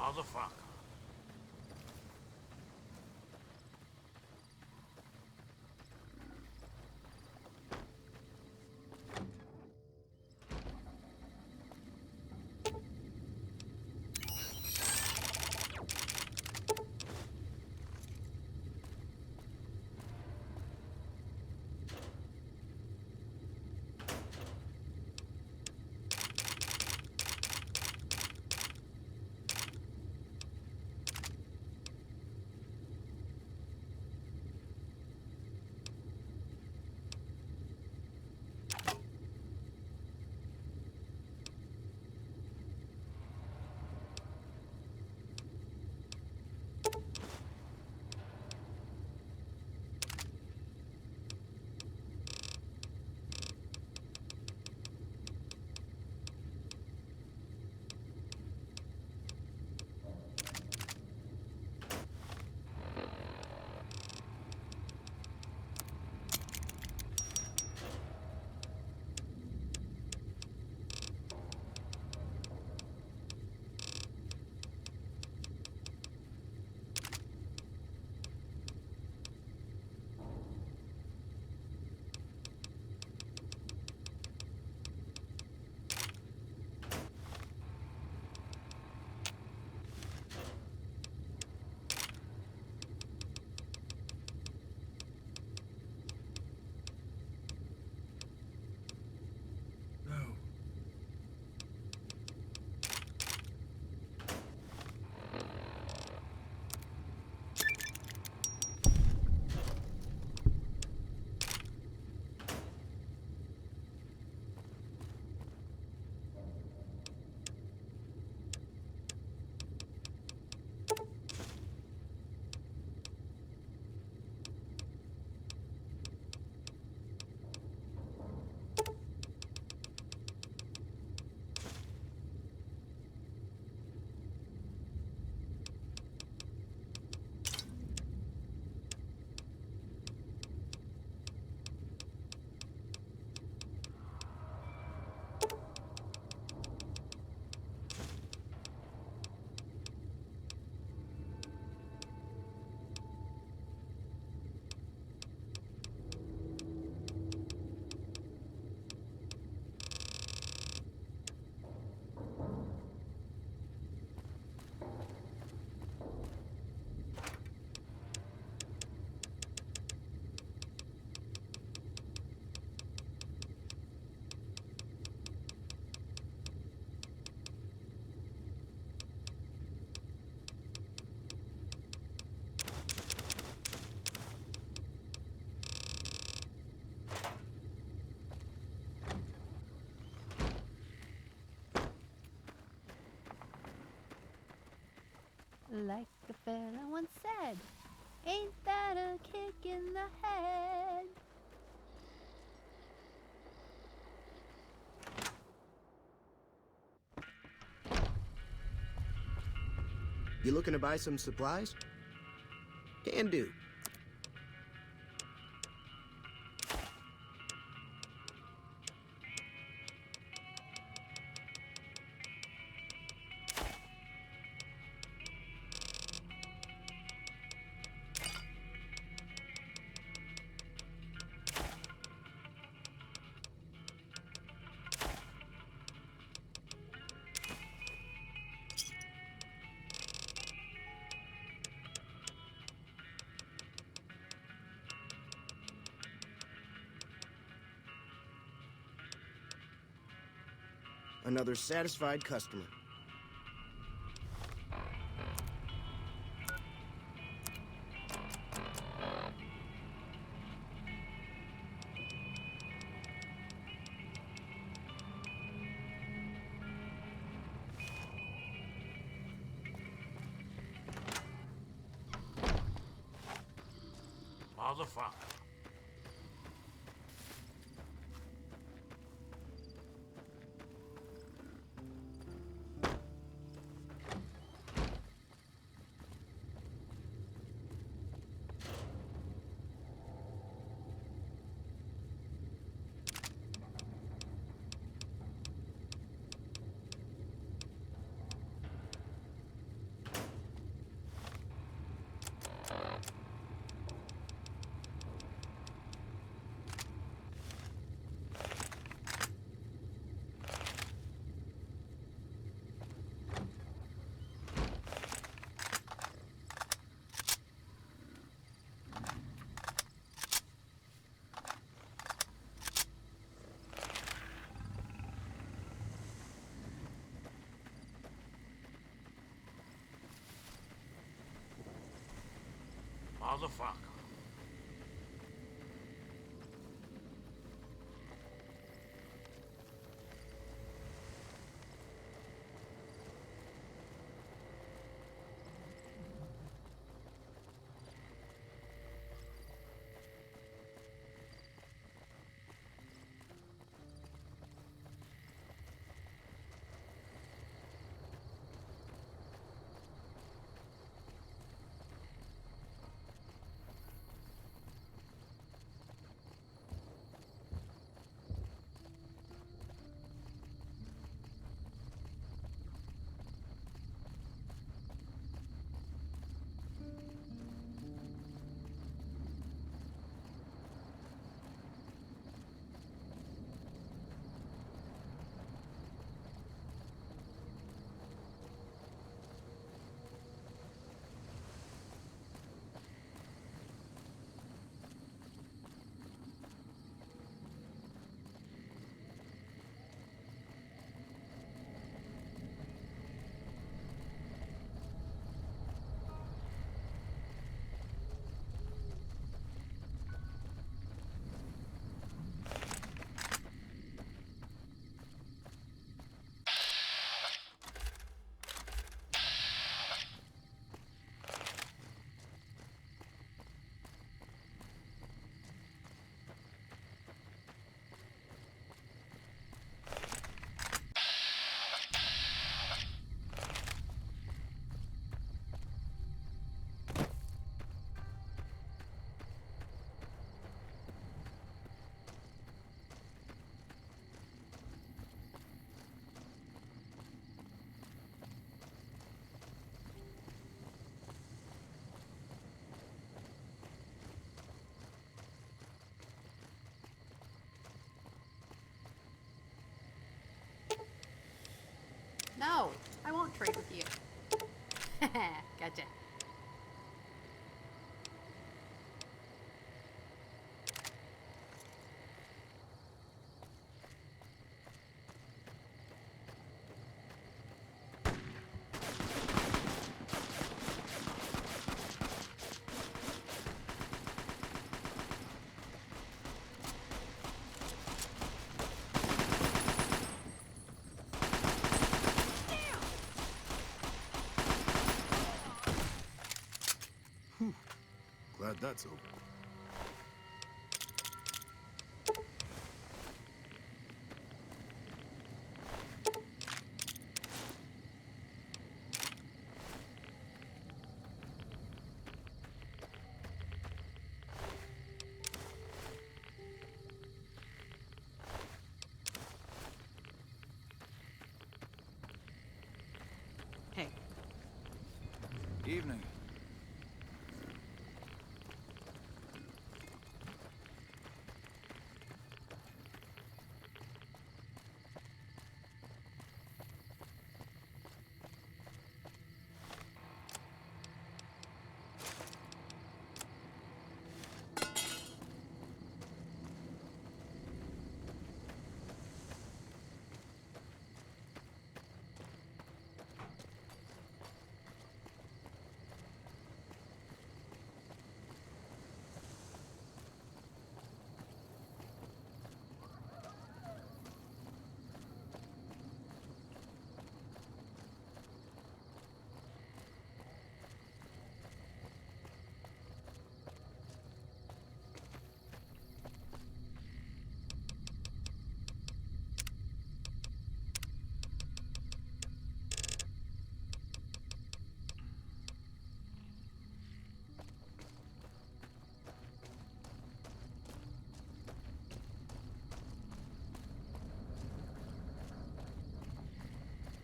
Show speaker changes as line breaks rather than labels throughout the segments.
Motherfucker.
No.
Like a fella once said, ain't that a kick in the head?
You looking to buy some supplies? Can do. Another satisfied customer.
Motherfucker.
motherfucker.
No, I won't trade with you. Gotcha.
Glad that's over.
Hey.
Evening.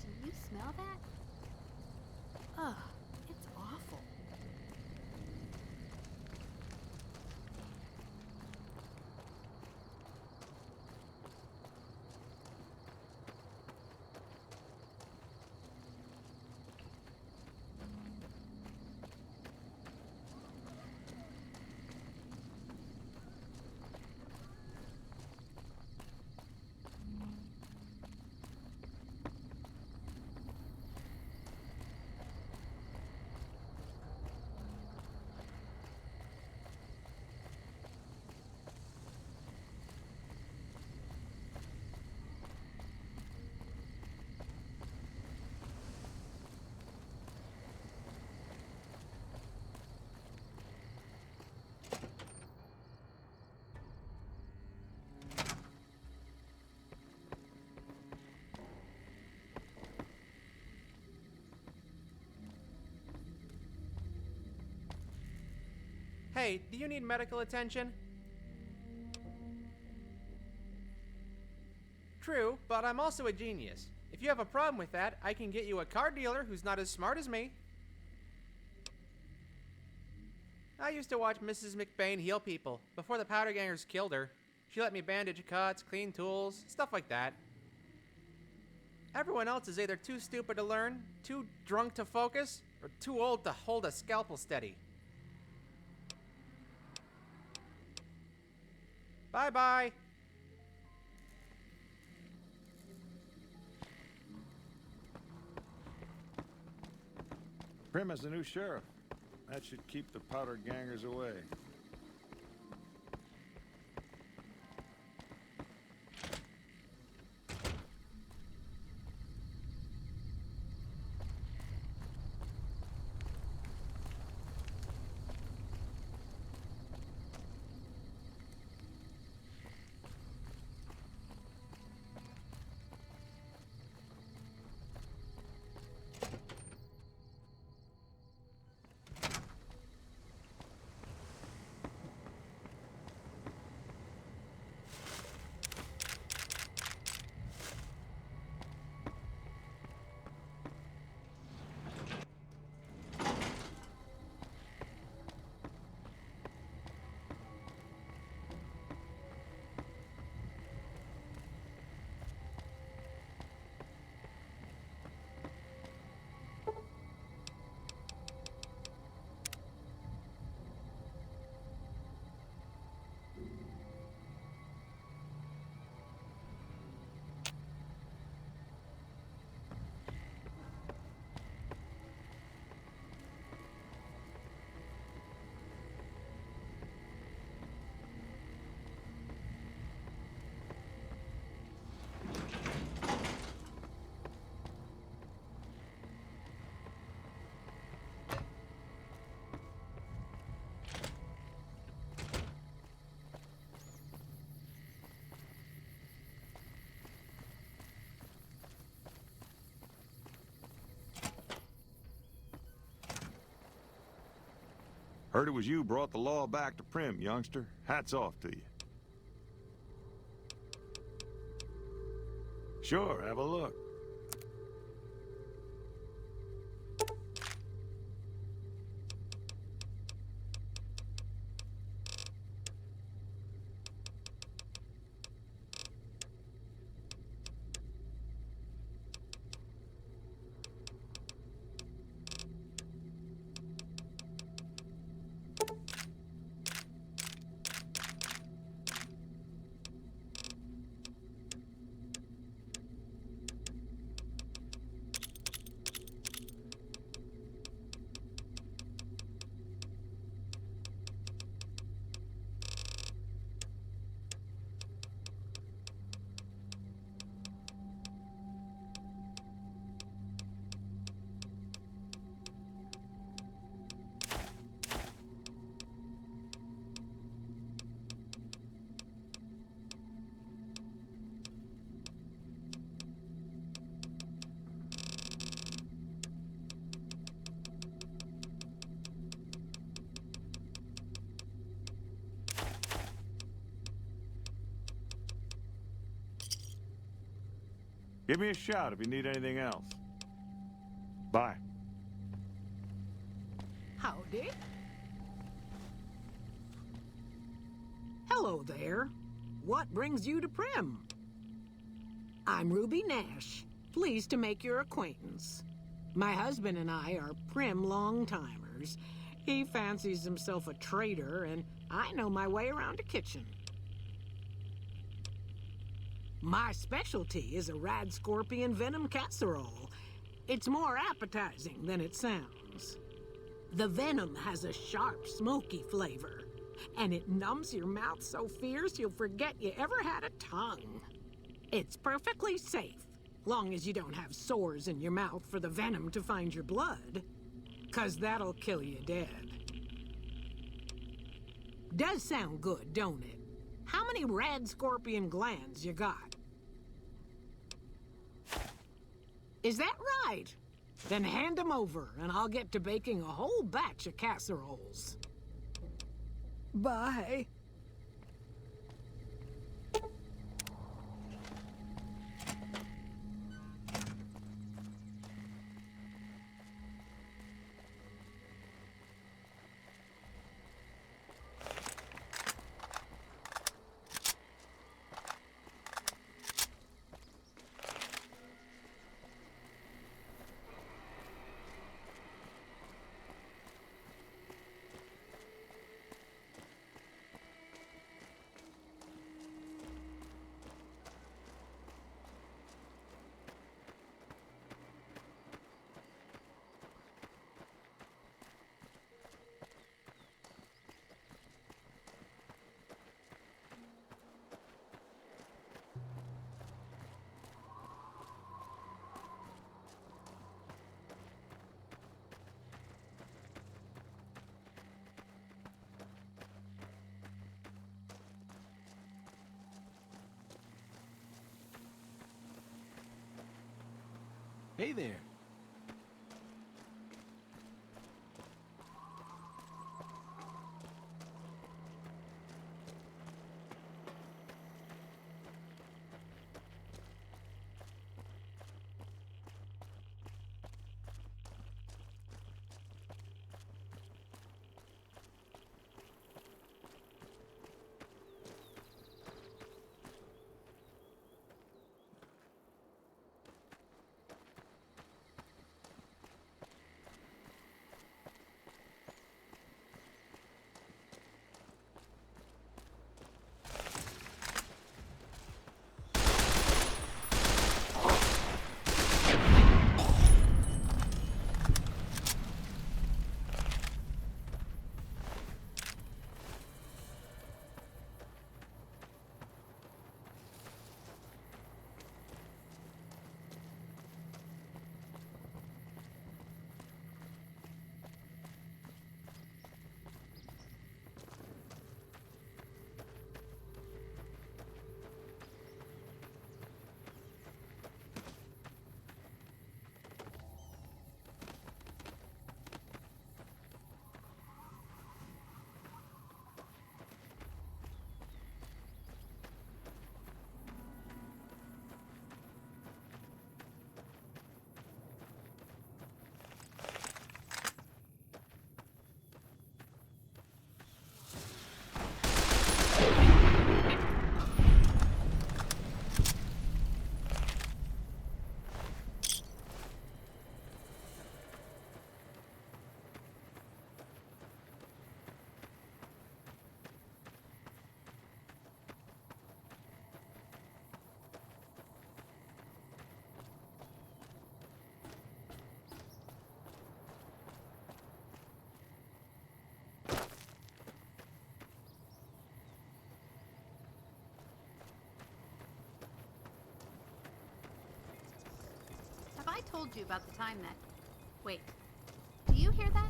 Do you smell that? Ugh, it's awful.
Hey, do you need medical attention? True, but I'm also a genius. If you have a problem with that, I can get you a car dealer who's not as smart as me. I used to watch Mrs. McBain heal people before the powder gangers killed her. She let me bandage cuts, clean tools, stuff like that. Everyone else is either too stupid to learn, too drunk to focus, or too old to hold a scalpel steady. Bye-bye.
Prim is the new sheriff. That should keep the powder gangers away. Heard it was you brought the law back to Prim, youngster. Hats off to you. Sure, have a look. Give me a shout if you need anything else. Bye.
Howdy. Hello there. What brings you to Prim? I'm Ruby Nash. Pleased to make your acquaintance. My husband and I are Prim long-timers. He fancies himself a trader, and I know my way around a kitchen. My specialty is a rad scorpion venom casserole. It's more appetizing than it sounds. The venom has a sharp, smoky flavor, and it numbs your mouth so fierce you'll forget you ever had a tongue. It's perfectly safe, long as you don't have sores in your mouth for the venom to find your blood, 'cause that'll kill you dead. Does sound good, don't it? How many rad scorpion glands you got? Is that right? Then hand them over, and I'll get to baking a whole batch of casseroles. Bye.
Hey there.
Have I told you about the time that... Wait, do you hear that?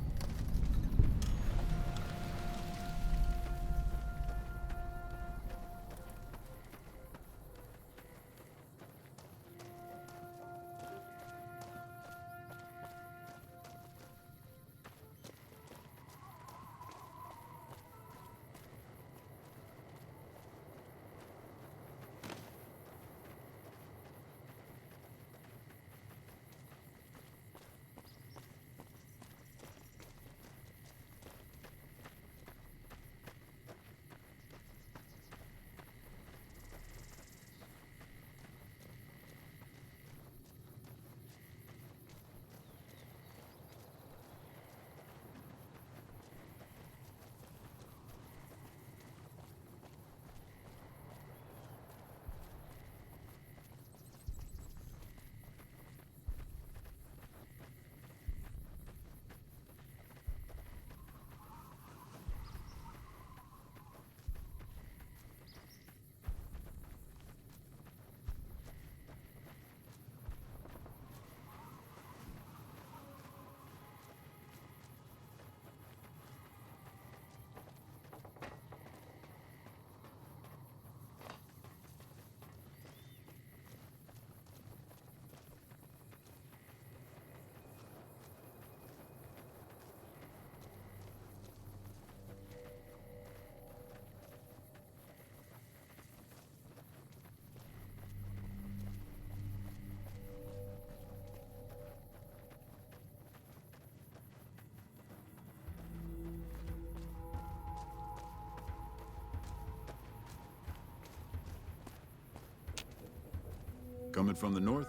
Coming from the north?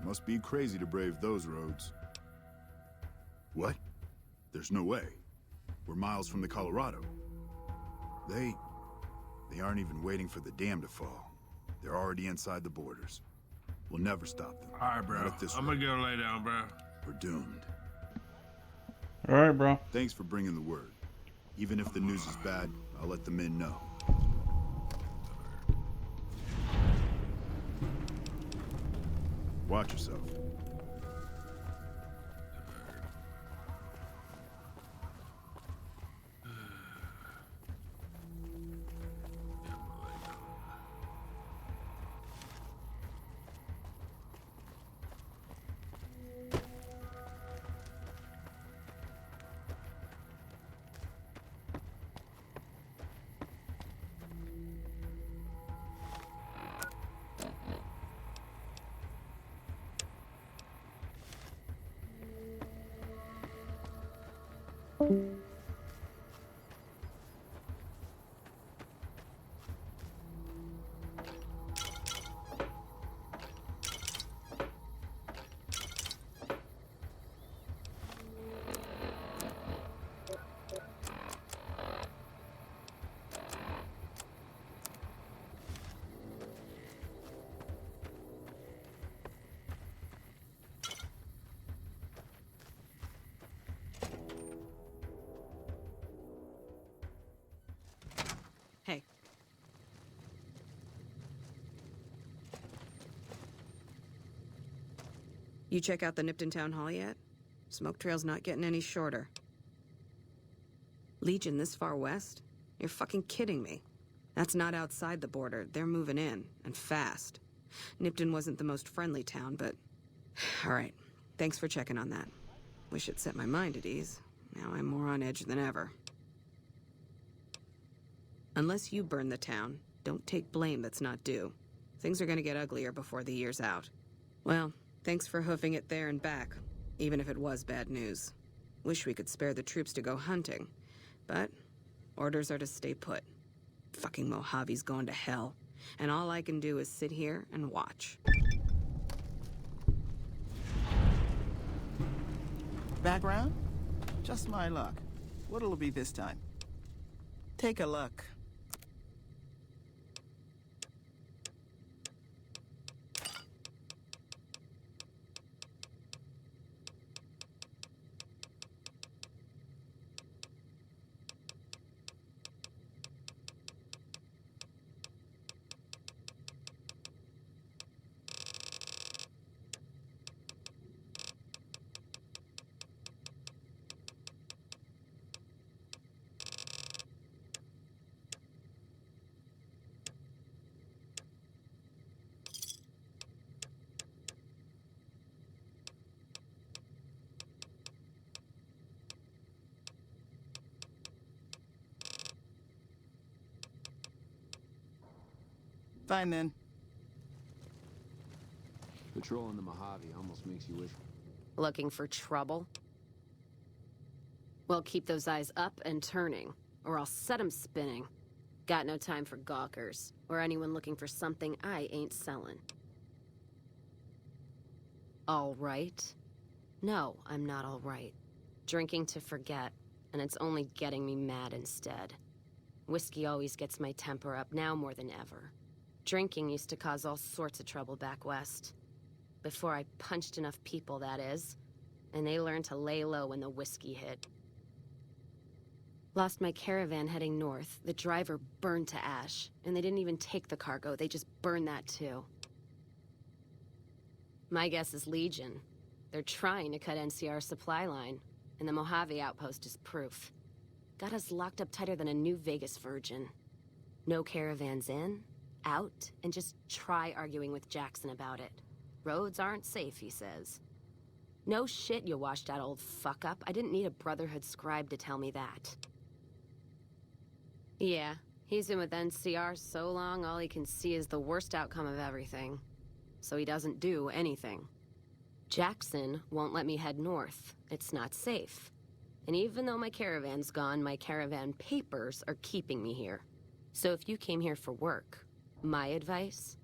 Must be crazy to brave those roads. What? There's no way. We're miles from the Colorado. They aren't even waiting for the dam to fall. They're already inside the borders. We'll never stop them.
All right, bro.
Not at this
I'm
rate.
gonna go lay down, bro.
We're doomed.
All right, bro.
Thanks for bringing the word. Even if the news is bad, I'll let the men know. Watch yourself.
Hey.
You check out the Nipton Town Hall yet? Smoke trail's not getting any shorter. Legion this far west? You're fucking kidding me. That's not outside the border. They're moving in, and fast. Nipton wasn't the most friendly town, but... Alright, thanks for checking on that. Wish it set my mind at ease. Now I'm more on edge than ever. Unless you burn the town, don't take blame that's not due. Things are gonna get uglier before the year's out. Well, thanks for hoofing it there and back, even if it was bad news. Wish we could spare the troops to go hunting, but orders are to stay put. Fucking Mojave's going to hell, and all I can do is sit here and watch.
Background? Just my luck. What'll it be this time? Take a look. Fine then.
Patrolling the Mojave almost makes you wish.
Looking for trouble? Well, keep those eyes up and turning, or I'll set 'em spinning. Got no time for gawkers, or anyone looking for something I ain't selling. All right? No, I'm not all right. Drinking to forget, and it's only getting me mad instead. Whiskey always gets my temper up, now more than ever. Drinking used to cause all sorts of trouble back west. Before I punched enough people, that is. And they learned to lay low when the whiskey hit. Lost my caravan heading north. The driver burned to ash. And they didn't even take the cargo, they just burned that too. My guess is Legion. They're trying to cut NCR's supply line. And the Mojave outpost is proof. Got us locked up tighter than a new Vegas virgin. No caravans in, out, and just try arguing with Jackson about it. Roads aren't safe, he says. No shit, you washed out old fuck-up. I didn't need a Brotherhood scribe to tell me that. Yeah, he's been with NCR so long, all he can see is the worst outcome of everything. So he doesn't do anything. Jackson won't let me head north. It's not safe. And even though my caravan's gone, my caravan papers are keeping me here. So if you came here for work, my advice,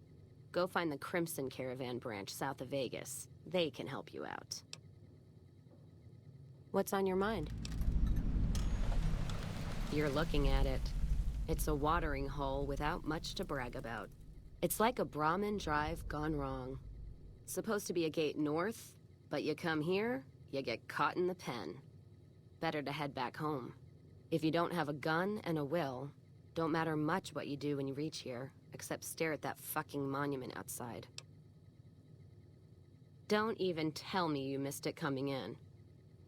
Go find the Crimson Caravan branch south of Vegas. They can help you out. What's on your mind? You're looking at it. It's a watering hole without much to brag about. It's like a Brahmin drive gone wrong. Supposed to be a gate north, but you come here, you get caught in the pen. Better to head back home. If you don't have a gun and a will, don't matter much what you do when you reach here, except stare at that fucking monument outside. Don't even tell me you missed it coming in.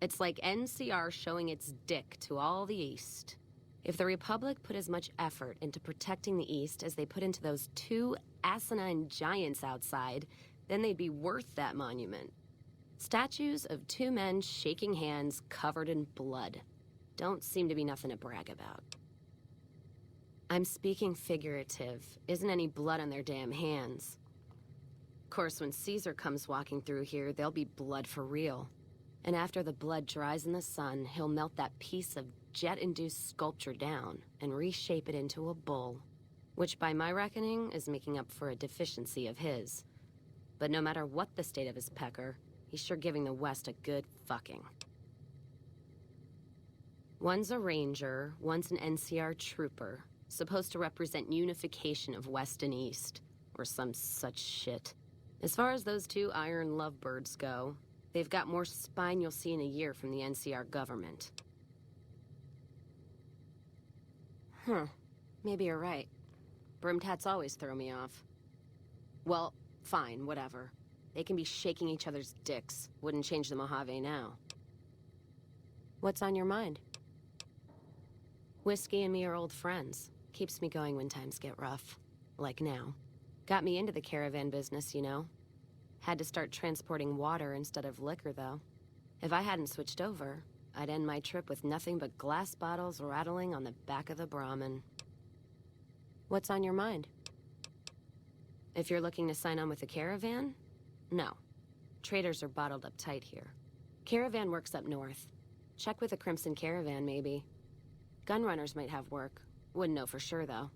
It's like NCR showing its dick to all the East. If the Republic put as much effort into protecting the East as they put into those two asinine giants outside, then they'd be worth that monument. Statues of two men shaking hands covered in blood. Don't seem to be nothing to brag about. I'm speaking figurative. Isn't any blood on their damn hands. Of course, when Caesar comes walking through here, there'll be blood for real. And after the blood dries in the sun, he'll melt that piece of jet-induced sculpture down and reshape it into a bull, which by my reckoning is making up for a deficiency of his. But no matter what the state of his pecker, he's sure giving the West a good fucking. One's a ranger, one's an NCR trooper, supposed to represent unification of West and East, or some such shit. As far as those two iron lovebirds go, they've got more spine you'll see in a year from the NCR government. Maybe you're right. Broomtats always throw me off. Well, fine, whatever. They can be shaking each other's dicks. Wouldn't change the Mojave now. What's on your mind? Whiskey and me are old friends. Keeps me going when times get rough. Like now. Got me into the caravan business, you know. Had to start transporting water instead of liquor, though. If I hadn't switched over, I'd end my trip with nothing but glass bottles rattling on the back of the Brahmin. What's on your mind? If you're looking to sign on with the caravan? No. Traders are bottled up tight here. Caravan works up north. Check with the Crimson Caravan, maybe. Gunrunners might have work. Wouldn't know for sure, though.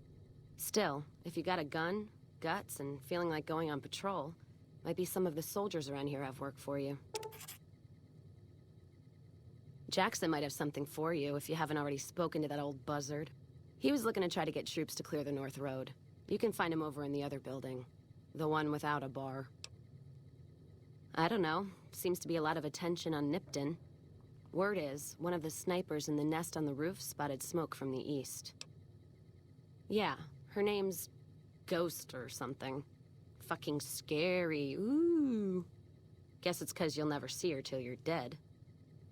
Still, if you got a gun, guts, and feeling like going on patrol, might be some of the soldiers around here have work for you. Jackson might have something for you if you haven't already spoken to that old buzzard. He was looking to try to get troops to clear the North Road. You can find him over in the other building. The one without a bar. I don't know. Seems to be a lot of attention on Nipton. Word is, one of the snipers in the nest on the roof spotted smoke from the east. Yeah, her name's Ghost or something. Fucking scary. Ooh. Guess it's 'cause you'll never see her till you're dead.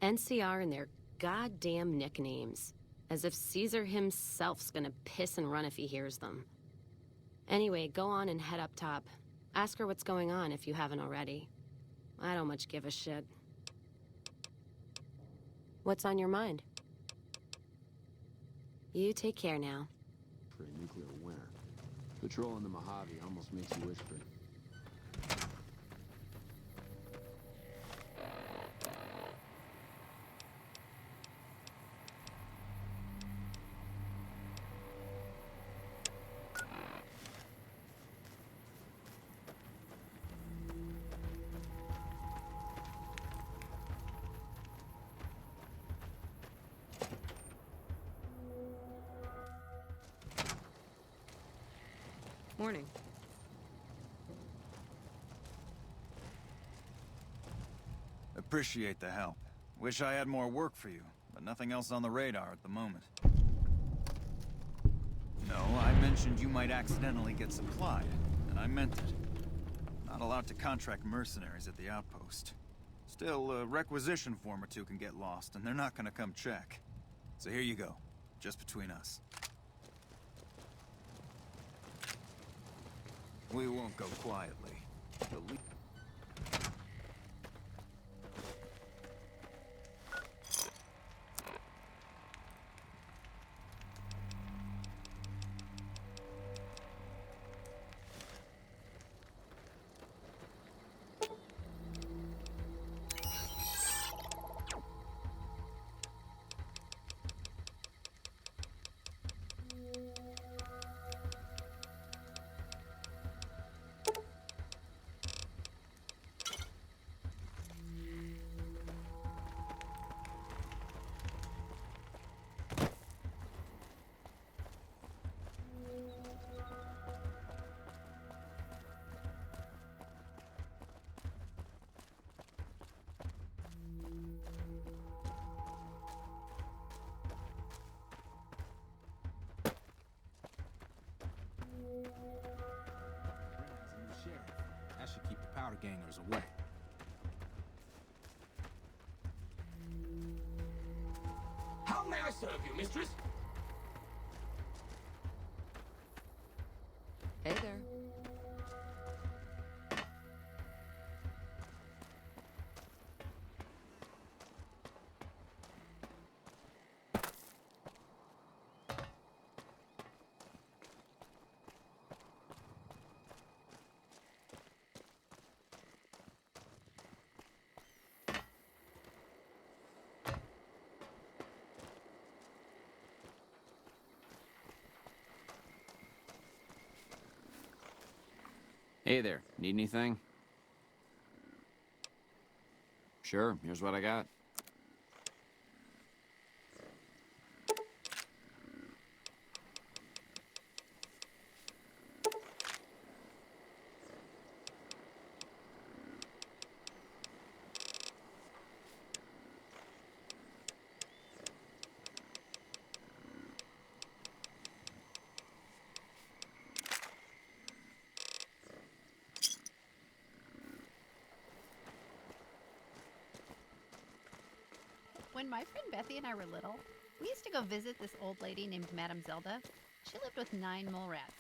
NCR and their goddamn nicknames. As if Caesar himself's gonna piss and run if he hears them. Anyway, go on and head up top. Ask her what's going on if you haven't already. I don't much give a shit. What's on your mind? You take care now.
For a nuclear winter. Patrol in the Mojave almost makes you wish for it.
Morning.
Appreciate the help. Wish I had more work for you, but nothing else on the radar at the moment. No, I mentioned you might accidentally get supplied, and I meant it. Not allowed to contract mercenaries at the outpost. Still, a requisition form or two can get lost, and they're not gonna come check. So here you go, just between us. We won't go quietly.
gangers away.
How may I serve you, mistress?
Hey there.
Hey there, need anything? Sure, here's what I got.
When my friend Bethy and I were little, we used to go visit this old lady named Madame Zelda. She lived with 9 mole rats.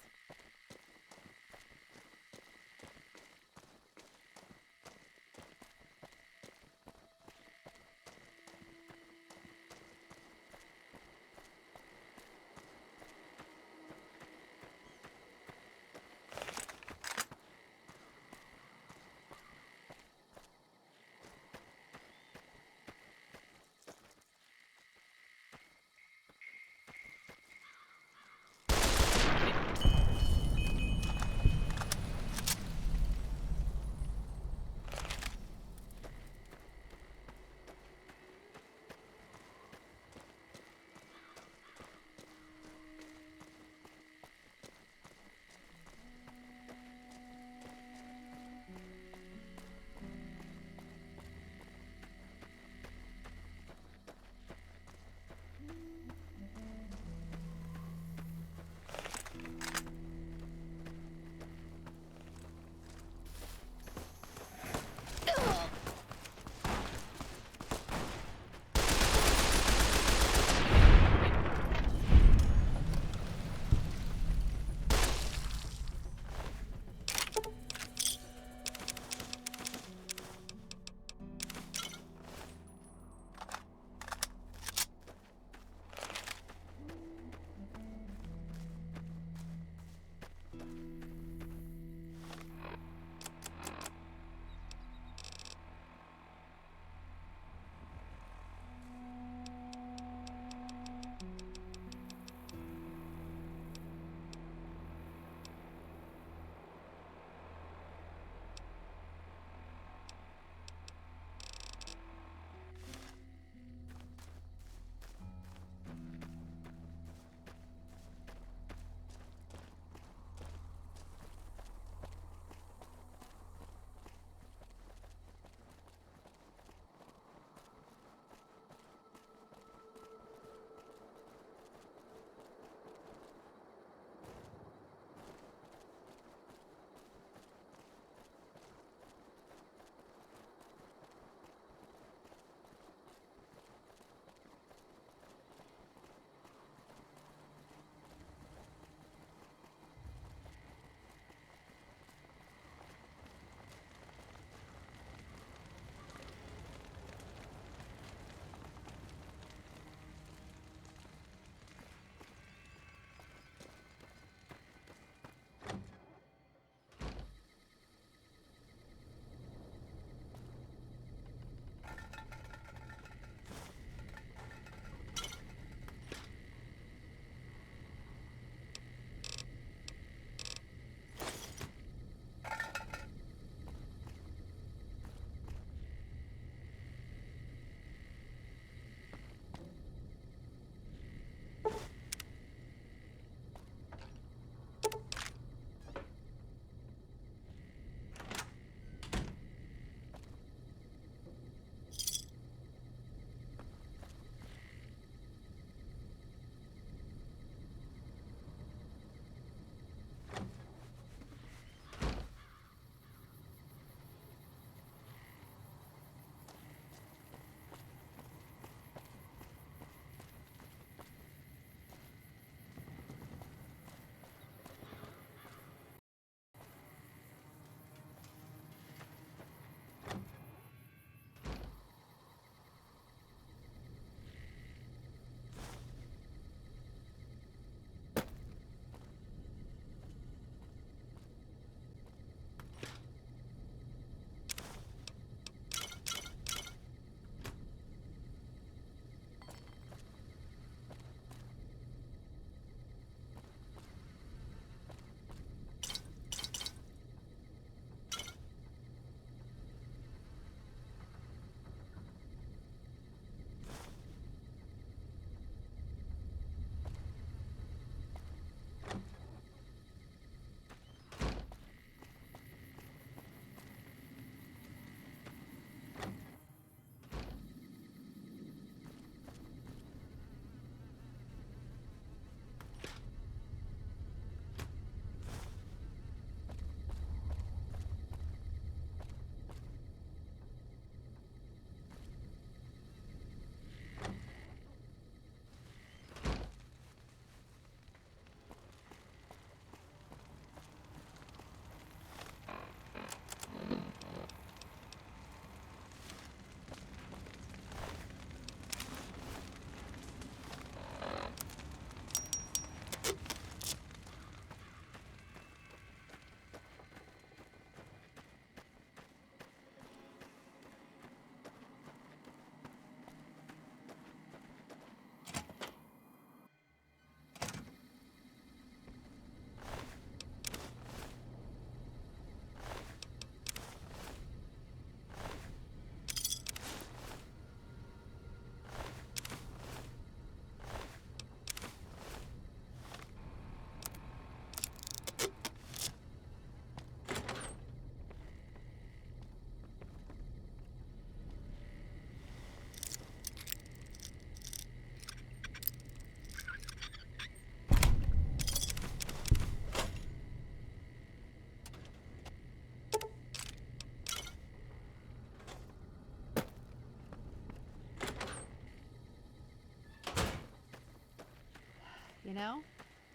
You know?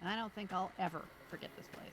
I don't think I'll ever forget this place.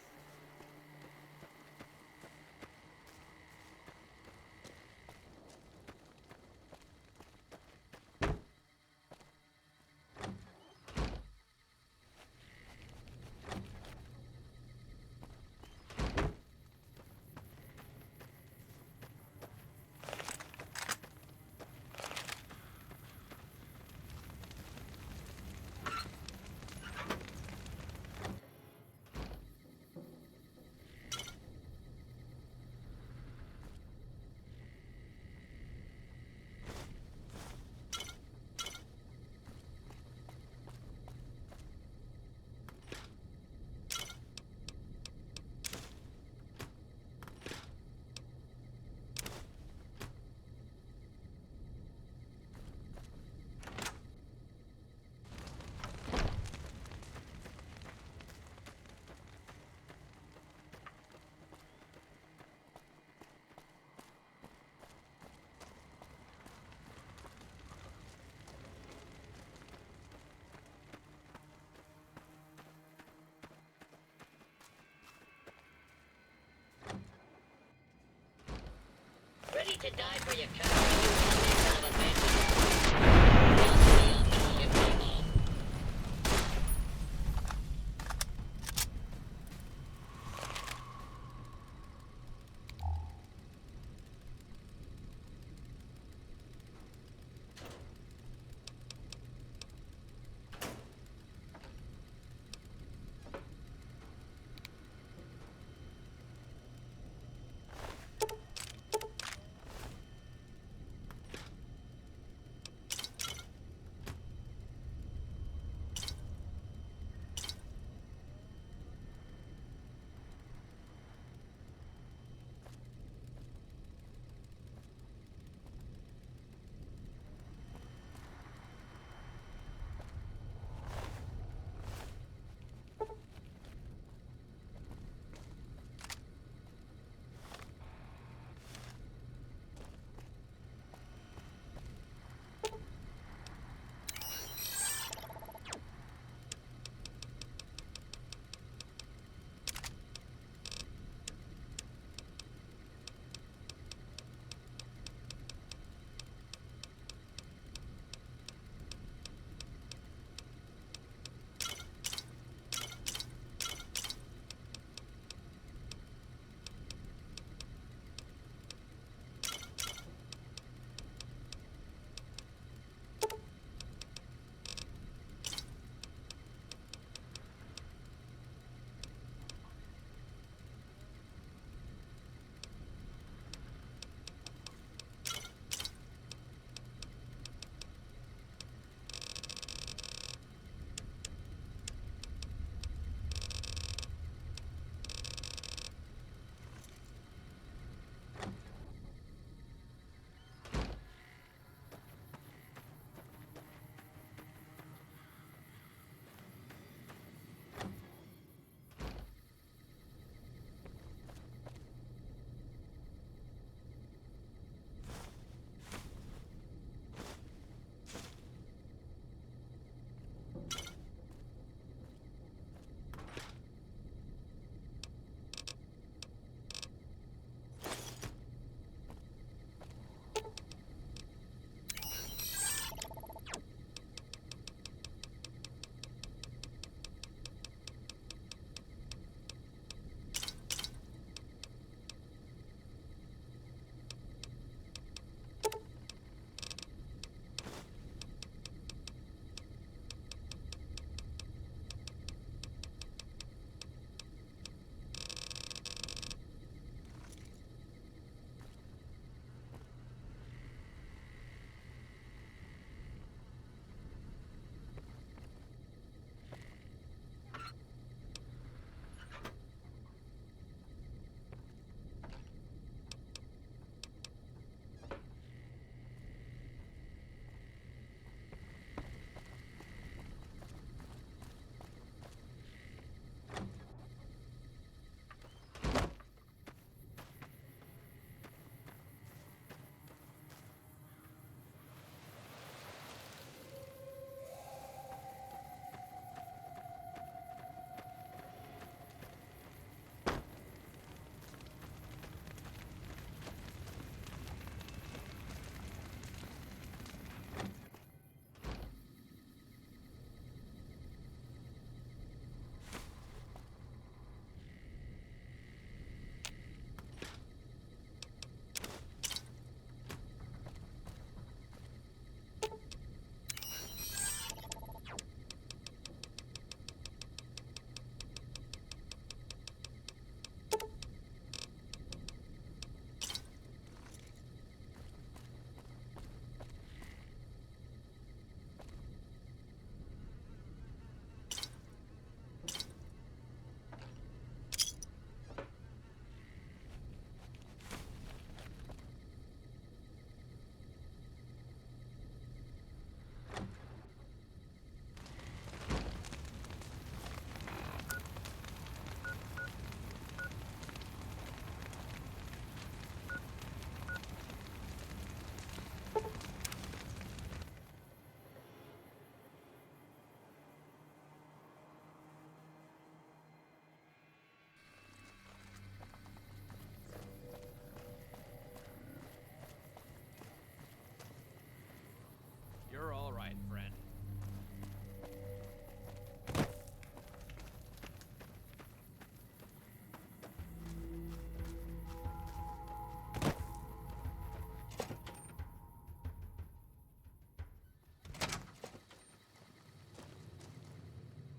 Ready to die for your country,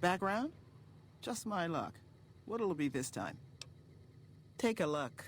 Background? Just my luck. What'll it be this time? Take a look.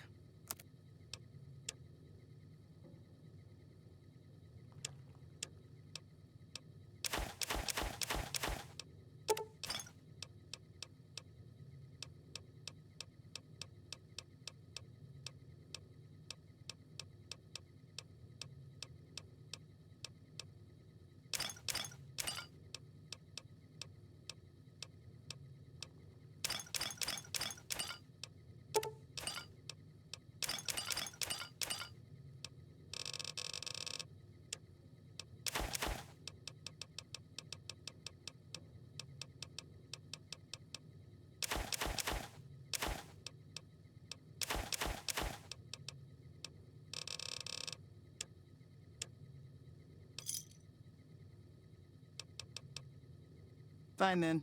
Fine then.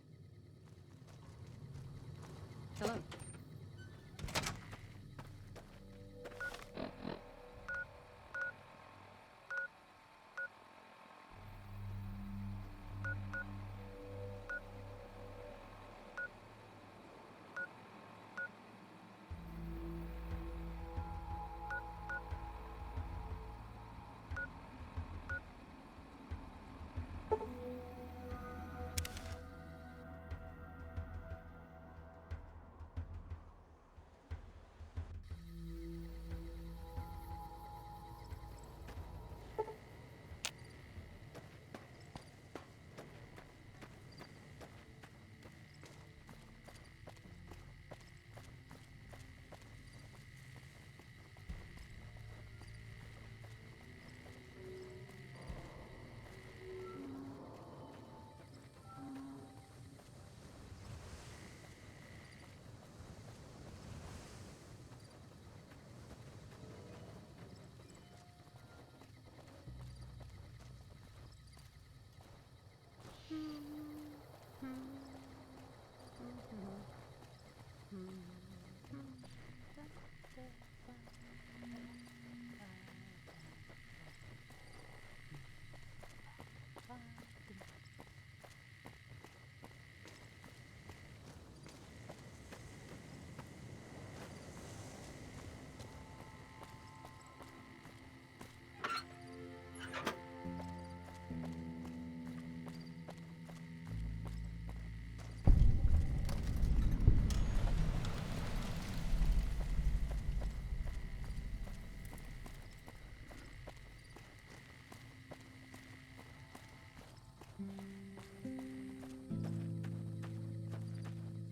Hello.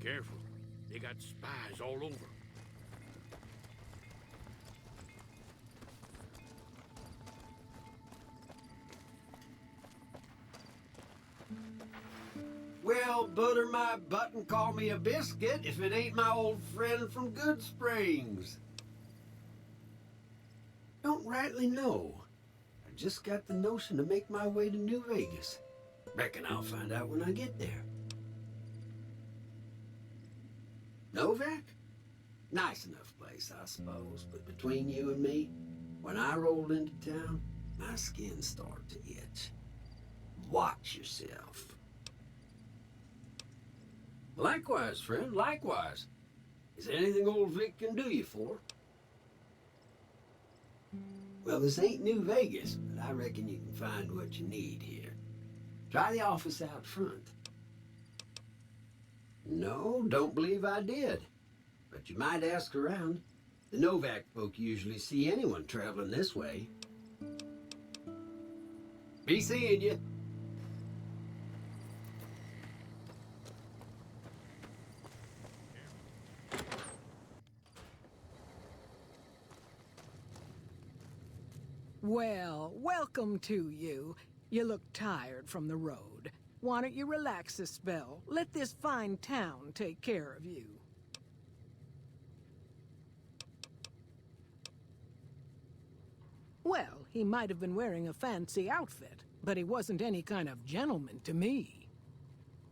Careful. They got spies all over.
Well, butter my butt and call me a biscuit if it ain't my old friend from Good Springs. Don't rightly know. I just got the notion to make my way to New Vegas. Reckon I'll find out when I get there. Novak? Nice enough place, I suppose, but between you and me, when I rolled into town, my skin started to itch. Watch yourself. Likewise, friend, likewise. Is there anything old Vic can do you for? Well, this ain't New Vegas, but I reckon you can find what you need here. Try the office out front. No, don't believe I did. But you might ask around. The Novak folk usually see anyone traveling this way. Be seeing you.
Well, welcome to you. You look tired from the road. Why don't you relax a spell? Let this fine town take care of you. Well, he might have been wearing a fancy outfit, but he wasn't any kind of gentleman to me.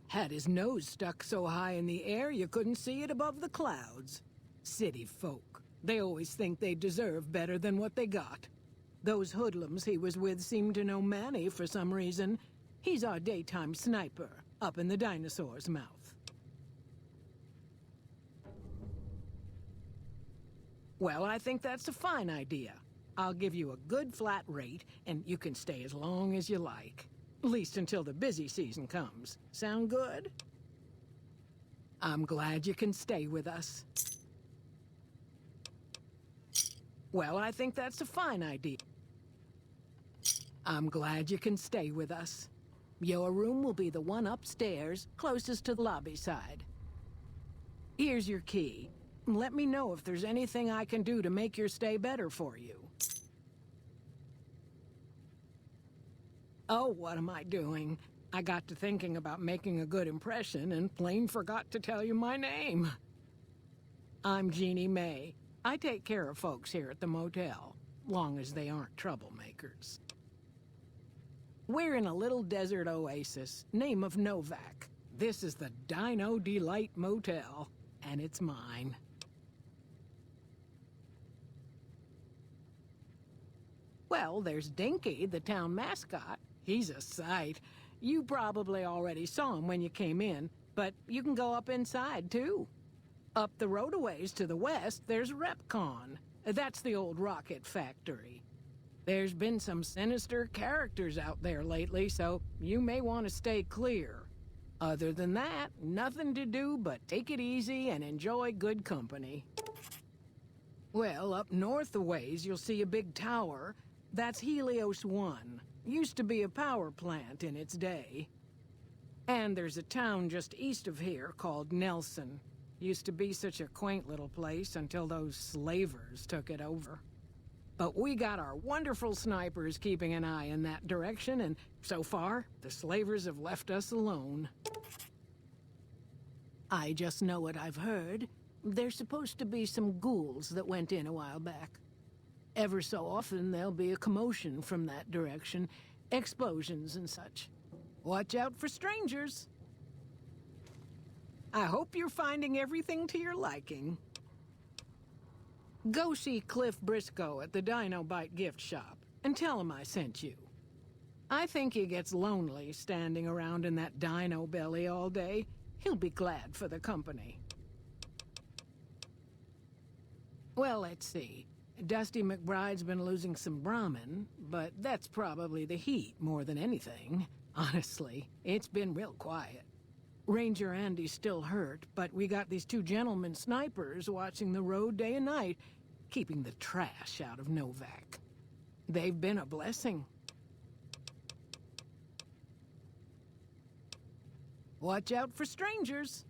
Had his nose stuck so high in the air you couldn't see it above the clouds. City folk. They always think they deserve better than what they got. Those hoodlums he was with seemed to know Manny for some reason. He's our daytime sniper, up in the dinosaur's mouth. Well, I think that's a fine idea. I'll give you a good flat rate, and you can stay as long as you like. At least until the busy season comes. Sound good? I'm glad you can stay with us. Well, I think that's a fine idea. I'm glad you can stay with us. Your room will be the one upstairs, closest to the lobby side. Here's your key. Let me know if there's anything I can do to make your stay better for you. Oh, what am I doing? I got to thinking about making a good impression and plain forgot to tell you my name. I'm Jeannie May. I take care of folks here at the motel, long as they aren't troublemakers. We're in a little desert oasis, name of Novak. This is the Dino Delight Motel, and it's mine. Well, there's Dinky, the town mascot. He's a sight. You probably already saw him when you came in, but you can go up inside, too. Up the road a ways to the west, there's Repcon. That's the old rocket factory. There's been some sinister characters out there lately, so you may want to stay clear. Other than that, nothing to do but take it easy and enjoy good company. Well, up north a ways, you'll see a big tower. That's Helios 1. Used to be a power plant in its day. And there's a town just east of here called Nelson. Used to be such a quaint little place until those slavers took it over. But we got our wonderful snipers keeping an eye in that direction, and so far, the slavers have left us alone. I just know what I've heard. There's supposed to be some ghouls that went in a while back. Ever so often, there'll be a commotion from that direction, explosions and such. Watch out for strangers. I hope you're finding everything to your liking. Go see Cliff Briscoe at the Dino Bite gift shop and tell him I sent you. I think he gets lonely standing around in that dino belly all day. He'll be glad for the company. Well, let's see. Dusty McBride's been losing some Brahmin, but that's probably the heat more than anything. Honestly, it's been real quiet. Ranger Andy's still hurt, but we got these two gentlemen snipers watching the road day and night, keeping the trash out of Novak. They've been a blessing. Watch out for strangers.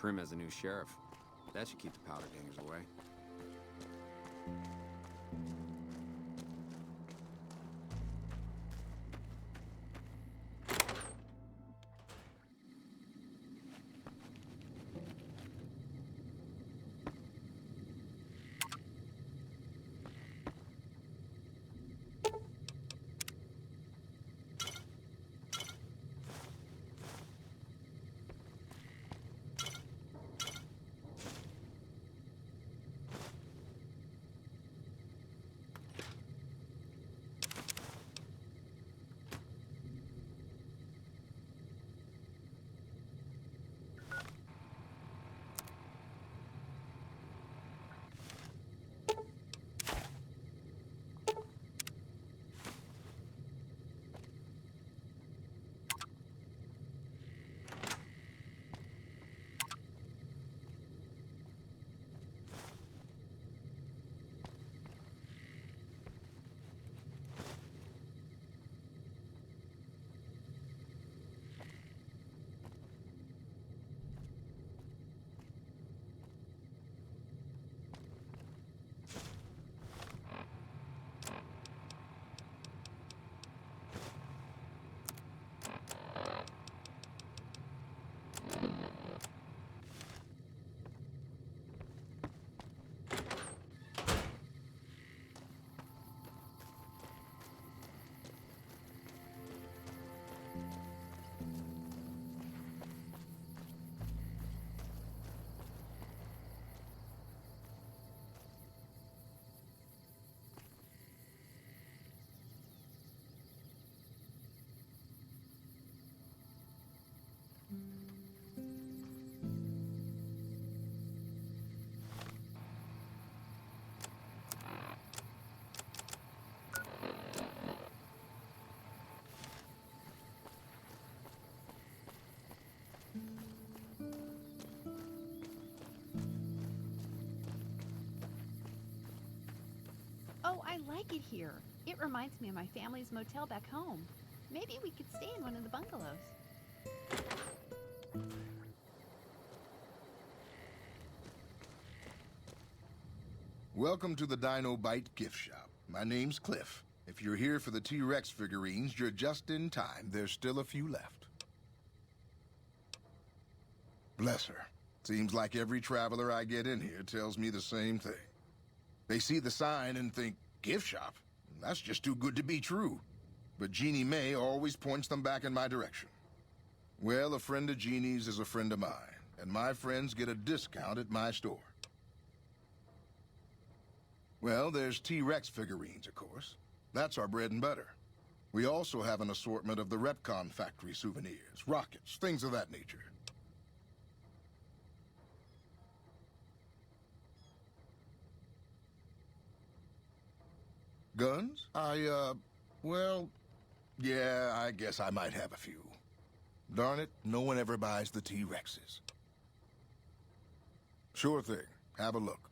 Prim has a new sheriff. That should keep the powder gangers away.
like it here. It reminds me of my family's motel back home. Maybe we could stay in one of the bungalows.
Welcome to the Dino Bite gift shop. My name's Cliff. If you're here for the T-Rex figurines, you're just in time. There's still a few left. Bless her. Seems like every traveler I get in here tells me the same thing. They see the sign and think, gift shop? That's just too good to be true. But Jeannie May always points them back in my direction. Well, a friend of Jeannie's is a friend of mine, and my friends get a discount at my store. Well, there's T-Rex figurines, of course. That's our bread and butter. We also have an assortment of the Repcon factory souvenirs, rockets, things of that nature. Guns? Well, yeah, I guess I might have a few. Darn it, no one ever buys the T-Rexes. Sure thing. Have a look.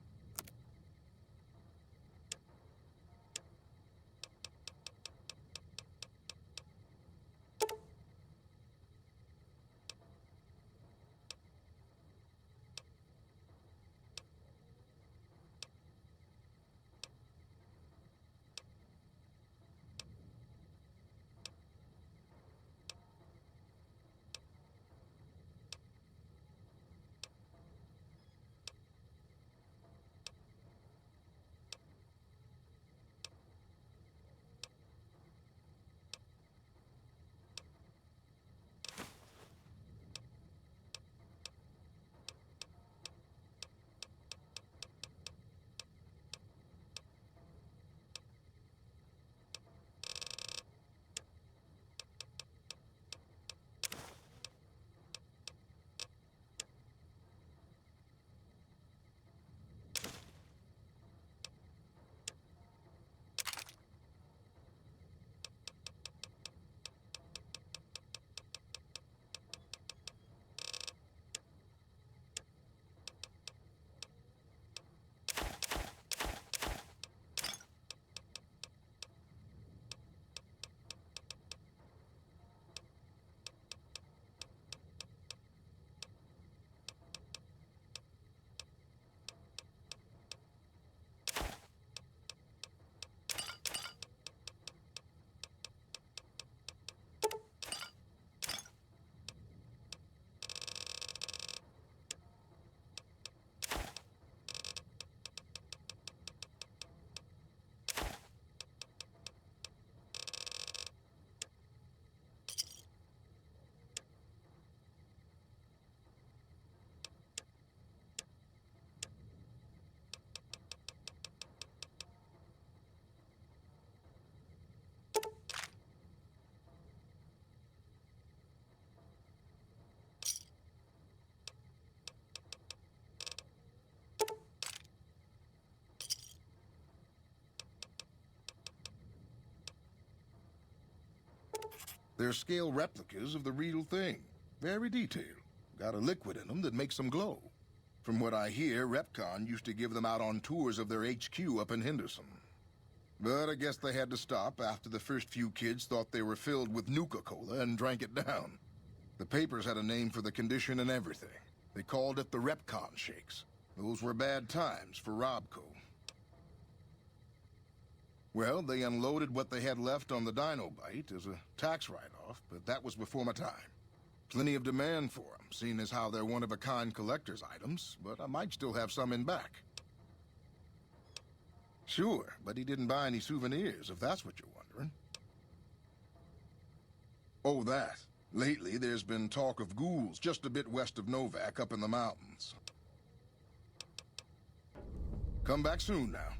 They're scale replicas of the real thing. Very detailed. Got a liquid in them that makes them glow. From what I hear, Repcon used to give them out on tours of their HQ up in Henderson. But I guess they had to stop after the first few kids thought they were filled with Nuka-Cola and drank it down. The papers had a name for the condition and everything. They called it the Repcon Shakes. Those were bad times for Robco. Well, they unloaded what they had left on the Dino Bite as a tax write-off, but that was before my time. Plenty of demand for them, seeing as how they're one-of-a-kind collector's items, but I might still have some in back. Sure, but he didn't buy any souvenirs, if that's what you're wondering. Oh, that. Lately, there's been talk of ghouls just a bit west of Novak up in the mountains. Come back soon now.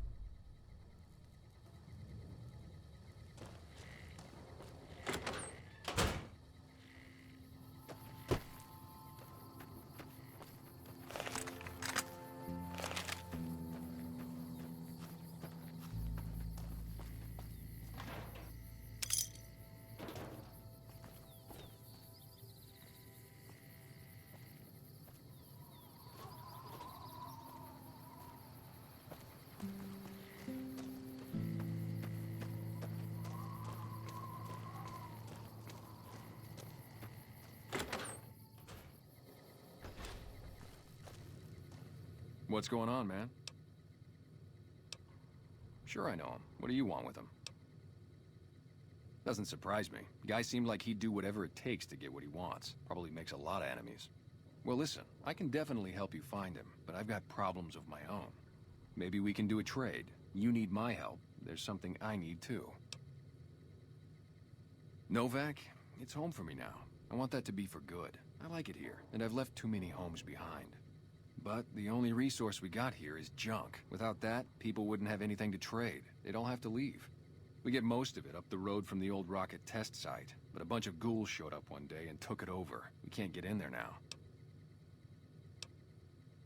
What's going on, man? Sure I know him. What do you want with him? Doesn't surprise me. Guy seemed like he'd do whatever it takes to get what he wants. Probably makes a lot of enemies. Well, listen, I can definitely help you find him, but I've got problems of my own. Maybe we can do a trade. You need my help. There's something I need too. Novak, it's home for me now. I want that to be for good. I like it here, and I've left too many homes behind. But the only resource we got here is junk. Without that, people wouldn't have anything to trade. They'd all have to leave. We get most of it up the road from the old rocket test site, but a bunch of ghouls showed up one day and took it over. We can't get in there now.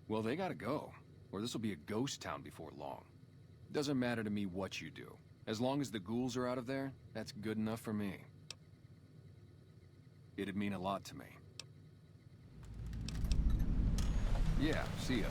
Well, they gotta go, or this'll be a ghost town before long. Doesn't matter to me what you do. As long as the ghouls are out of there, that's good enough for me. It'd mean a lot to me. Yeah, see ya.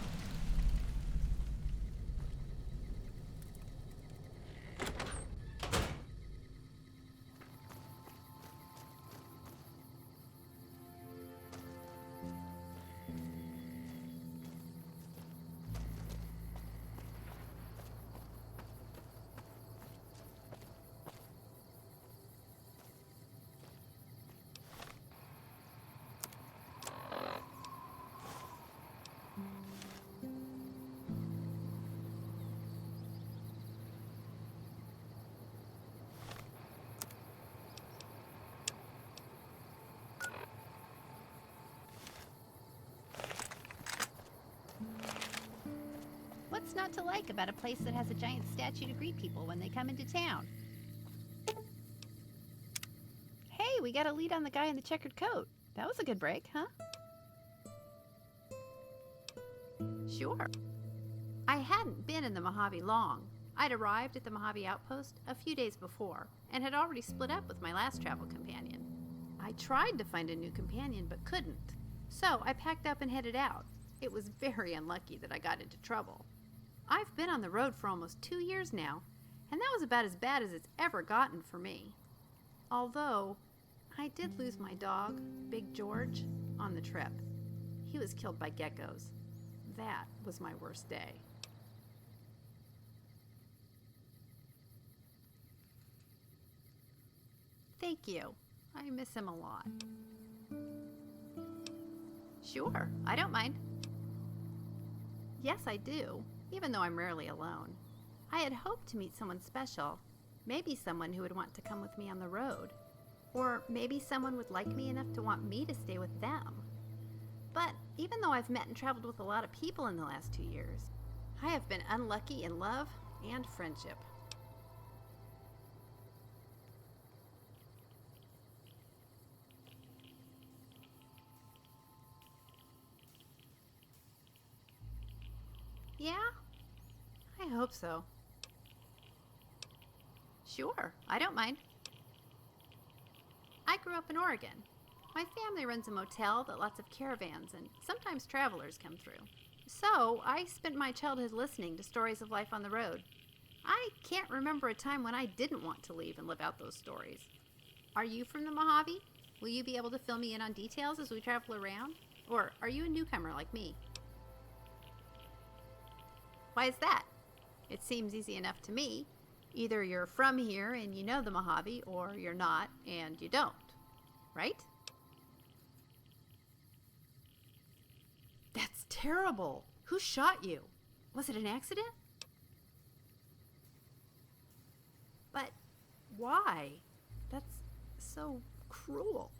What's not to like about a place that has a giant statue to greet people when they come into town? Hey, we got a lead on the guy in the checkered coat. That was a good break, huh? Sure. I hadn't been in the Mojave long. I'd arrived at the Mojave outpost a few days before and had already split up with my last travel companion. I tried to find a new companion but couldn't, so I packed up and headed out. It was very unlucky that I got into trouble. I've been on the road for almost 2 years now, and that was about as bad as it's ever gotten for me. Although, I did lose my dog, Big George, on the trip. He was killed by geckos. That was my worst day. Thank you. I miss him a lot. Sure, I don't mind. Yes, I do, even though I'm rarely alone. I had hoped to meet someone special, maybe someone who would want to come with me on the road, or maybe someone would like me enough to want me to stay with them. But even though I've met and traveled with a lot of people in the last 2 years, I have been unlucky in love and friendship. Yeah? I hope so. Sure, I don't mind. I grew up in Oregon. My family runs a motel that lots of caravans and sometimes travelers come through. So I spent my childhood listening to stories of life on the road. I can't remember a time when I didn't want to leave and live out those stories. Are you from the Mojave? Will you be able to fill me in on details as we travel around? Or are you a newcomer like me? Why is that? It seems easy enough to me. Either you're from here and you know the Mojave, or you're not and you don't. Right? That's terrible. Who shot you? Was it an accident? But why? That's so cruel.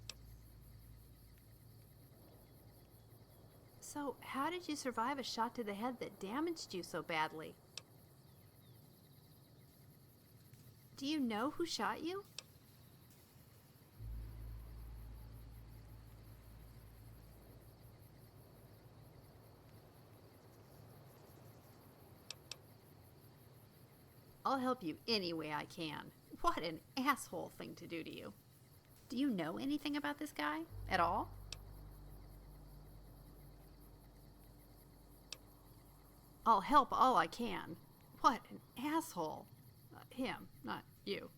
So, how did you survive a shot to the head that damaged you so badly? Do you know who shot you? I'll help you any way I can. What an asshole thing to do to you. Do you know anything about this guy at all? I'll help all I can. What an asshole. Him, not you.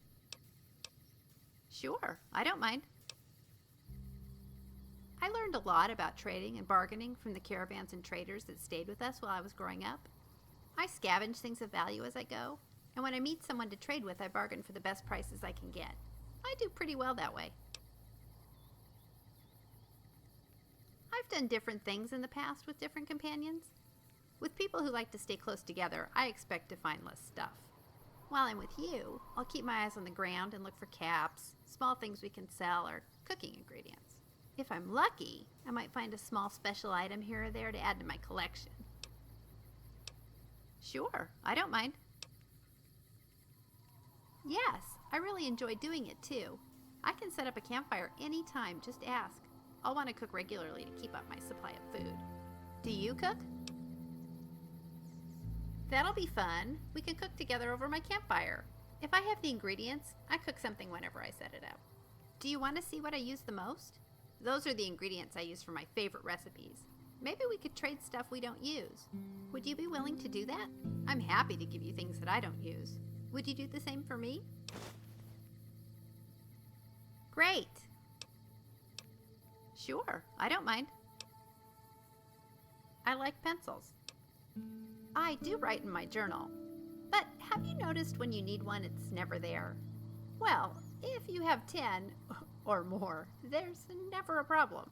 Sure, I don't mind. I learned a lot about trading and bargaining from the caravans and traders that stayed with us while I was growing up. I scavenge things of value as I go, and when I meet someone to trade with, I bargain for the best prices I can get. I do pretty well that way. I've done different things in the past with different companions. With people who like to stay close together, I expect to find less stuff. While I'm with you, I'll keep my eyes on the ground and look for caps, small things we can sell, or cooking ingredients. If I'm lucky, I might find a small special item here or there to add to my collection. Sure, I don't mind. Yes, I really enjoy doing it too. I can set up a campfire anytime, just ask. I'll want to cook regularly to keep up my supply of food. Do you cook? That'll be fun. We can cook together over my campfire. If I have the ingredients, I cook something whenever I set it up. Do you want to see what I use the most? Those are the ingredients I use for my favorite recipes. Maybe we could trade stuff we don't use. Would you be willing to do that? I'm happy to give you things that I don't use. Would you do the same for me? Great. Sure, I don't mind. I like pencils. I do write in my journal, but have you noticed when you need one, it's never there? Well, if you have 10 or more, there's never a problem.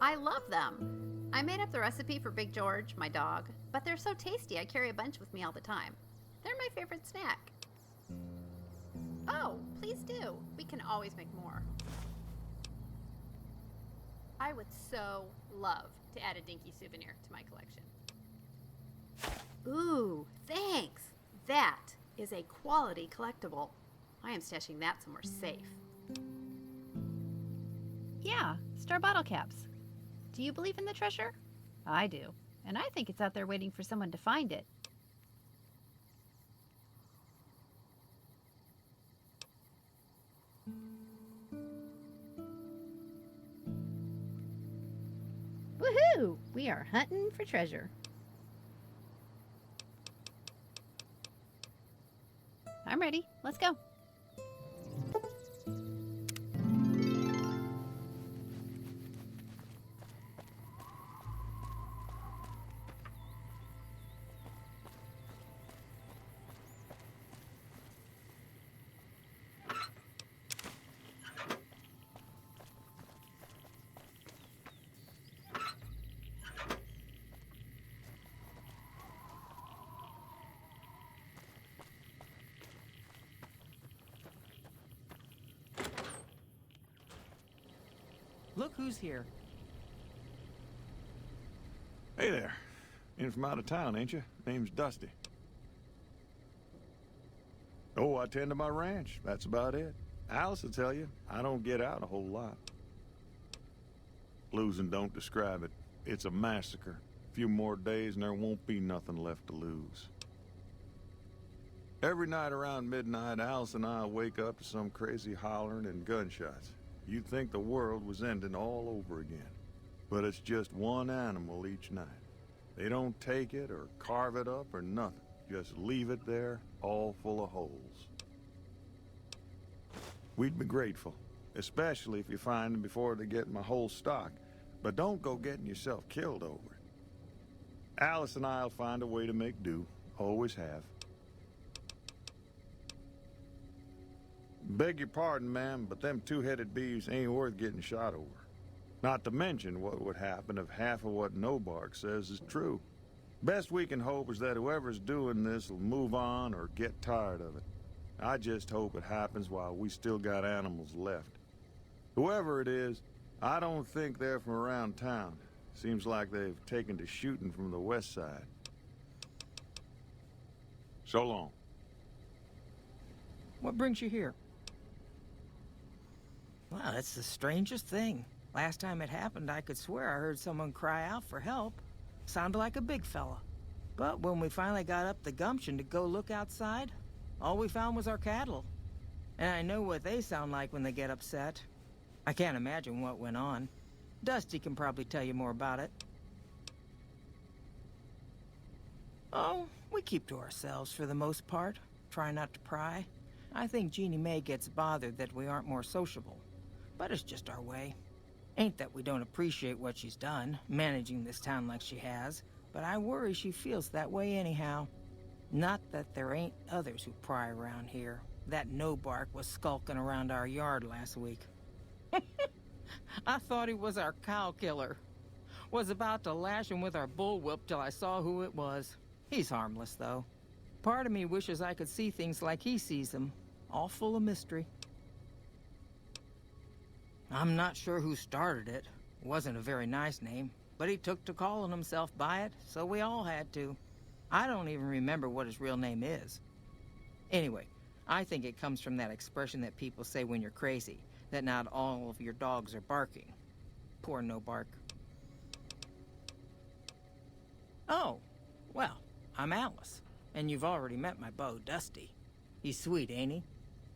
I love them. I made up the recipe for Big George, my dog, but they're so tasty I carry a bunch with me all the time. They're my favorite snack. Oh, please do. We can always make more. I would so love to add a dinky souvenir to my collection. Ooh, thanks. That is a quality collectible. I am stashing that somewhere safe.
Yeah, star bottle caps. Do you believe in the treasure? I do, and I think it's out there waiting for someone to find it. Woohoo! We are hunting for treasure. I'm ready. Let's go.
Look who's here.
Hey there. In from out of town, ain't you? Name's Dusty. Oh, I tend to my ranch. That's about it. Alice will tell you, I don't get out a whole lot. Losing don't describe it. It's a massacre. A few more days and there won't be nothing left to lose. Every night around midnight, Alice and I wake up to some crazy hollering and gunshots. You'd think the world was ending all over again. But it's just one animal each night. They don't take it or carve it up or nothing. Just leave it there, all full of holes. We'd be grateful, especially if you find them before they get my whole stock. But don't go getting yourself killed over it. Alice and I'll find a way to make do. Always have. Beg your pardon, ma'am, but them two-headed beeves ain't worth getting shot over. Not to mention what would happen if half of what Nobark says is true. Best we can hope is that whoever's doing this will move on or get tired of it. I just hope it happens while we still got animals left. Whoever it is, I don't think they're from around town. Seems like they've taken to shooting from the west side. So long.
What brings you here? Well, it's the strangest thing. Last time it happened, I could swear I heard someone cry out for help. Sounded like a big fella. But when we finally got up the gumption to go look outside, all we found was our cattle. And I know what they sound like when they get upset. I can't imagine what went on. Dusty can probably tell you more about it. Oh, we keep to ourselves for the most part. Try not to pry. I think Jeannie Mae gets bothered that we aren't more sociable. But it's just our way. Ain't that we don't appreciate what she's done, managing this town like she has, but I worry she feels that way anyhow. Not that there ain't others who pry around here. That no-bark was skulking around our yard last week. I thought he was our cow killer. Was about to lash him with our bullwhip till I saw who it was. He's harmless, though. Part of me wishes I could see things like he sees them, all full of mystery. I'm not sure who started it. Wasn't a very nice name, but he took to calling himself by it, so we all had to. I don't even remember what his real name is. Anyway, I think it comes from that expression that people say when you're crazy, that not all of your dogs are barking. Poor no-bark. Oh, well, I'm Alice, and you've already met my beau, Dusty. He's sweet, ain't he?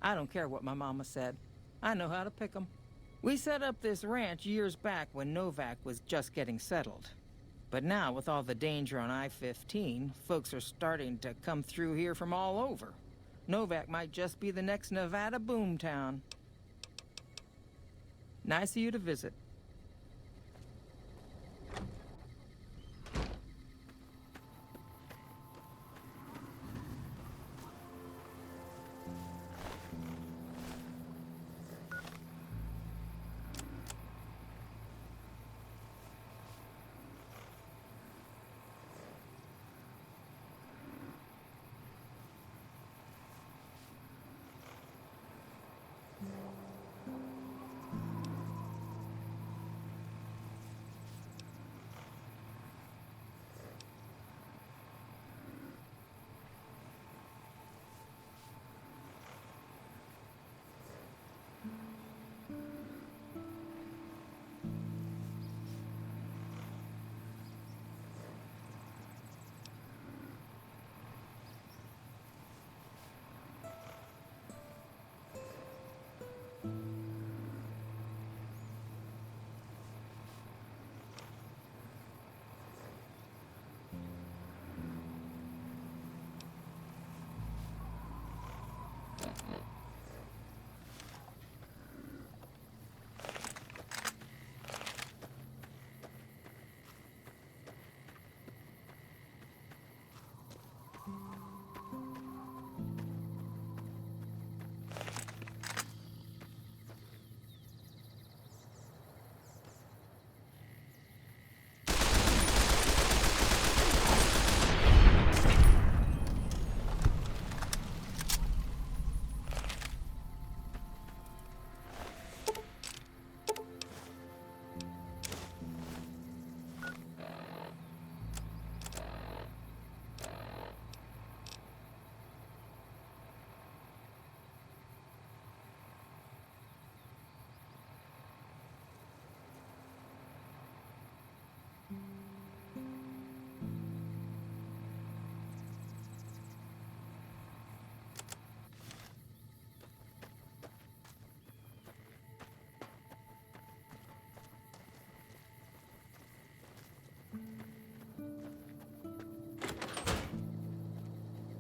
I don't care what my mama said. I know how to pick 'em. We set up this ranch years back when Novak was just getting settled. But now, with all the danger on I-15, folks are starting to come through here from all over. Novak might just be the next Nevada boomtown. Nice of you to visit.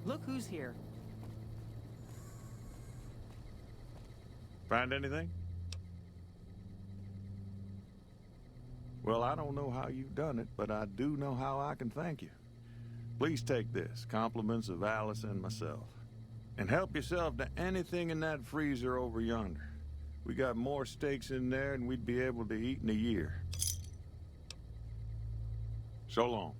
Look who's here.
Find anything? Well, I don't know how you've done it, but I do know how I can thank you. Please take this, compliments of Alice and myself. And help yourself to anything in that freezer over yonder. We got more steaks in there than we'd be able to eat in a year. So long.